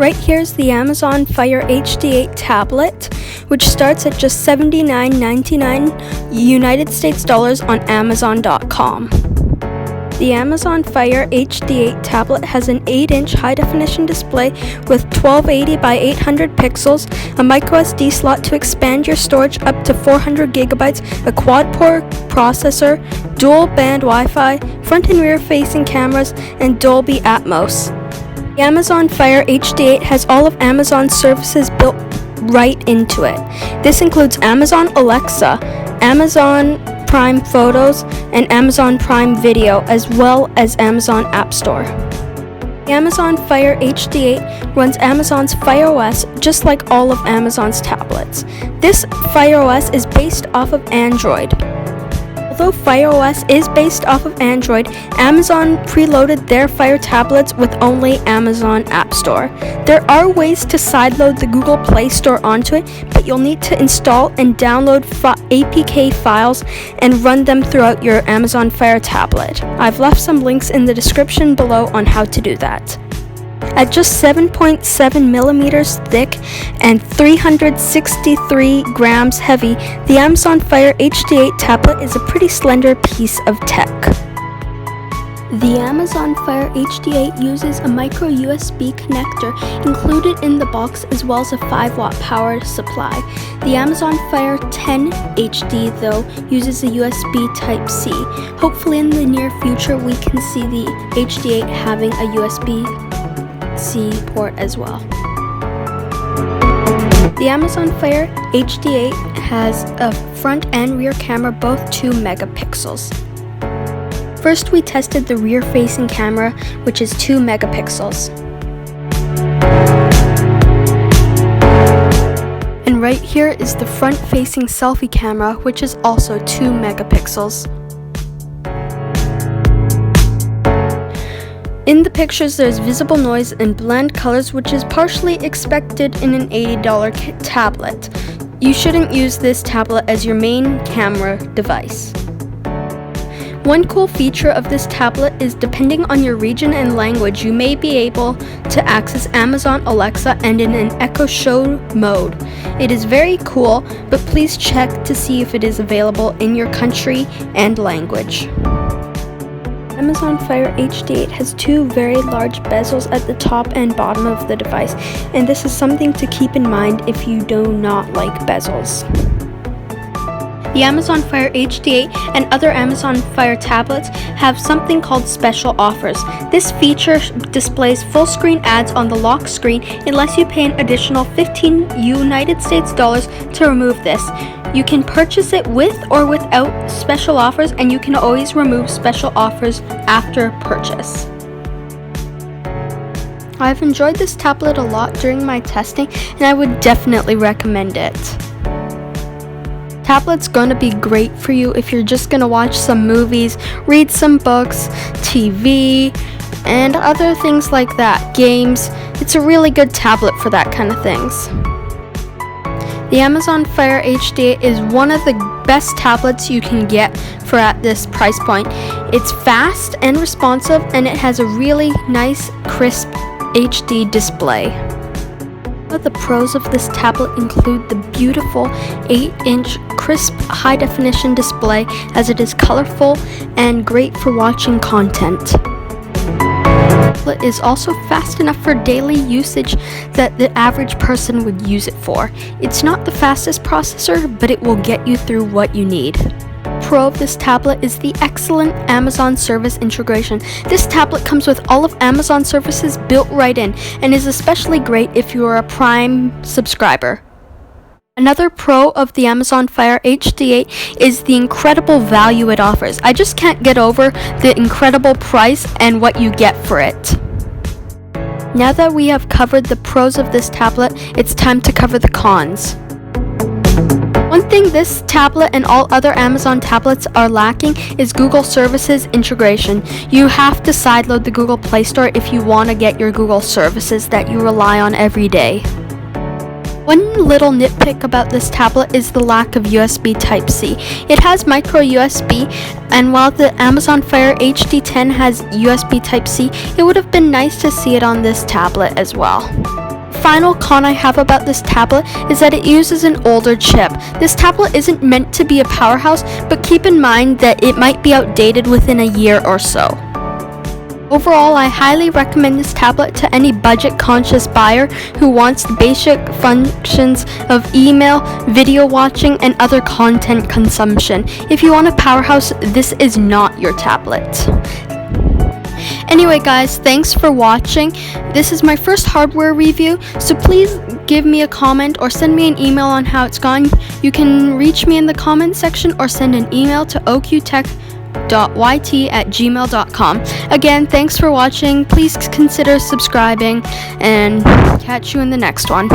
Right here is the Amazon Fire HD8 tablet, which starts at just $79.99 United States dollars on Amazon.com. The Amazon Fire HD8 tablet has an 8-inch high-definition display with 1280 by 800 pixels, a microSD slot to expand your storage up to 400 gigabytes, a quad-core processor, dual-band Wi-Fi, front and rear-facing cameras, and Dolby Atmos. The Amazon Fire HD8 has all of Amazon's services built right into it. This includes Amazon Alexa, Amazon Prime Photos, and Amazon Prime Video, as well as Amazon App Store. The Amazon Fire HD8 runs Amazon's Fire OS just like all of Amazon's tablets. This Fire OS is based off of Android. Although Fire OS is based off of Android, Amazon preloaded their Fire tablets with only Amazon App Store. There are ways to sideload the Google Play Store onto it, but you'll need to install and download APK files and run them throughout your Amazon Fire tablet. I've left some links in the description below on how to do that. At just 7.7 millimeters thick and 363 grams heavy, the Amazon Fire HD8 tablet is a pretty slender piece of tech. The Amazon Fire HD8 uses a micro USB connector included in the box, as well as a 5-watt power supply. The Amazon Fire 10 HD, though, uses a USB Type-C. Hopefully in the near future we can see the HD8 having a USB-C port as well. The Amazon Fire HD8 has a front and rear camera, both 2 megapixels. First, we tested the rear-facing camera, which is 2 megapixels. And right here is the front-facing selfie camera, which is also 2 megapixels. In the pictures, there's visible noise and blend colors, which is partially expected in an $80 tablet. You shouldn't use this tablet as your main camera device. One cool feature of this tablet is, depending on your region and language, you may be able to access Amazon Alexa and in an Echo Show mode. It is very cool, but please check to see if it is available in your country and language. Amazon Fire HD8 has 2 very large bezels at the top and bottom of the device, and this is something to keep in mind if you do not like bezels. The Amazon Fire HD8 and other Amazon Fire tablets have something called special offers. This feature displays full screen ads on the lock screen unless you pay an additional $15 United States dollars to remove this. You can purchase it with or without special offers, and you can always remove special offers after purchase. I've enjoyed this tablet a lot during my testing, and I would definitely recommend it. Tablet's going to be great for you if you're just going to watch some movies, read some books, TV, and other things like that, games. It's a really good tablet for that kind of things. The Amazon Fire HD8 is one of the best tablets you can get for at this price point. It's fast and responsive, and it has a really nice, crisp HD display. The pros of this tablet include the beautiful 8-inch crisp high-definition display, as it is colorful and great for watching content. The tablet is also fast enough for daily usage that the average person would use it for. It's not the fastest processor, but it will get you through what you need. Pro of this tablet is the excellent Amazon service integration. This tablet comes with all of Amazon services built right in, and is especially great if you are a Prime subscriber. Another pro of the Amazon Fire HD8 is the incredible value it offers. I just can't get over the incredible price and what you get for it. Now that we have covered the pros of this tablet, it's time to cover the cons. One thing this tablet and all other Amazon tablets are lacking is Google Services integration. You have to sideload the Google Play Store if you want to get your Google services that you rely on every day. One little nitpick about this tablet is the lack of USB Type-C. It has micro USB, and while the Amazon Fire HD10 has USB Type-C, it would have been nice to see it on this tablet as well. final con I have about this tablet is that it uses an older chip. This tablet isn't meant to be a powerhouse, but keep in mind that it might be outdated within a year or so. Overall, I highly recommend this tablet to any budget-conscious buyer who wants the basic functions of email, video watching, and other content consumption. If you want a powerhouse, this is not your tablet. Anyway guys, thanks for watching. This is my first hardware review, so please give me a comment or send me an email on how it's gone. You can reach me in the comment section or send an email to Oqtech.yt@gmail.com. Again, thanks for watching. Please consider subscribing and catch you in the next one.